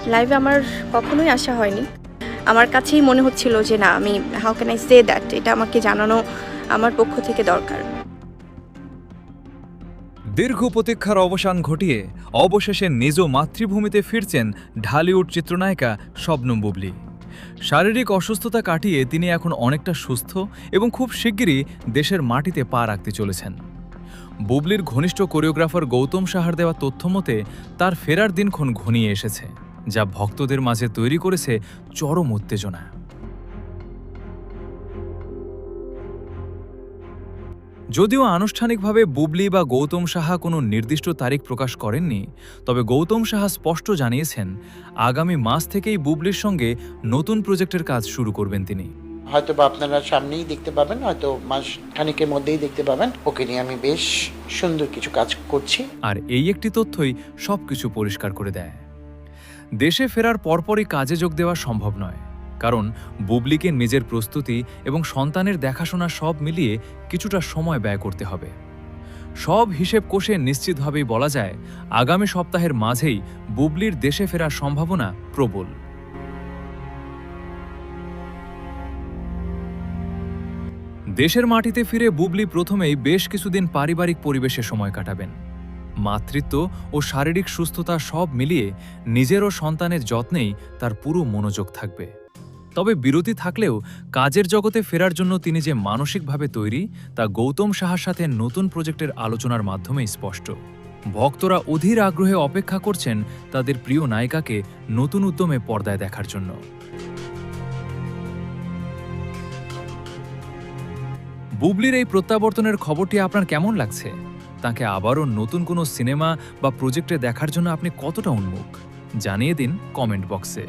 লাইভে আমার কখনোই আসা হয়নি। আমার কাছেই মনে হচ্ছিল যে না, আমি how can I say that, এটা আমাকে জানানো আমার পক্ষ থেকে দরকার। দীর্ঘ প্রতীক্ষার অবসান ঘটিয়ে অবশেষে নিজ মাতৃভূমিতে ফিরছেন ঢালিউড চিত্রনায়িকা শবনম বুবলী। শারীরিক অসুস্থতা কাটিয়ে তিনি এখন অনেকটা সুস্থ এবং খুব শিগগিরই দেশের মাটিতে পা রাখতে চলেছেন। বুবলির ঘনিষ্ঠ কোরিওগ্রাফার গৌতম সাহার দেওয়া তথ্য মতে তার ফেরার দিনক্ষণ ঘনিয়ে এসেছে, যা ভক্তদের মাঝে তৈরি করেছে চরম উত্তেজনা। যদিও আনুষ্ঠানিকভাবে বুবলি বা গৌতম সাহা কোনো নির্দিষ্ট তারিখ প্রকাশ করেননি, তবে গৌতম সাহা স্পষ্ট জানিয়েছেন আগামী মাস থেকেই বুবলির সঙ্গে নতুন প্রজেক্টের কাজ শুরু করবেন তিনি। হয়তো বা আপনারা সামনেই দেখতে পাবেন, হয়তো মাস খানিকের মধ্যেই দেখতে পাবেন ওকে নিয়ে আমি বেশ সুন্দর কিছু কাজ করছি। আর এই একটি তথ্যই সবকিছু পরিষ্কার করে দেয়। দেশে ফেরার পরপরই কাজে যোগ দেওয়া সম্ভব নয়, কারণ বুবলিকে নিজের প্রস্তুতি এবং সন্তানের দেখাশোনা সব মিলিয়ে কিছুটা সময় ব্যয় করতে হবে। সব হিসেব কষে নিশ্চিতভাবেই বলা যায় আগামী সপ্তাহের মাঝেই বুবলির দেশে ফেরার সম্ভাবনা প্রবল। দেশের মাটিতে ফিরে বুবলি প্রথমেই বেশ কিছুদিন পারিবারিক পরিবেশে সময় কাটাবেন। মাতৃত্ব ও শারীরিক সুস্থতা সব মিলিয়ে নিজের ও সন্তানের যত্নেই তার পুরো মনোযোগ থাকবে। তবে বিরতি থাকলেও কাজের জগতে ফেরার জন্য তিনি যে মানসিকভাবে তৈরি তা গৌতম সাহার সাথে নতুন প্রজেক্টের আলোচনার মাধ্যমেই স্পষ্ট। ভক্তরা অধীর আগ্রহে অপেক্ষা করছেন তাদের প্রিয় নায়িকাকে নতুন উদ্যমে পর্দায় দেখার জন্য। বুবলির এই প্রত্যাবর্তনের খবরটি আপনার কেমন লাগছে? তাকে আবারও নতুন কোনো সিনেমা বা প্রজেক্টে দেখার জন্য আপনি কতটা উন্মুখ? জানিয়ে দিন কমেন্ট বক্সে।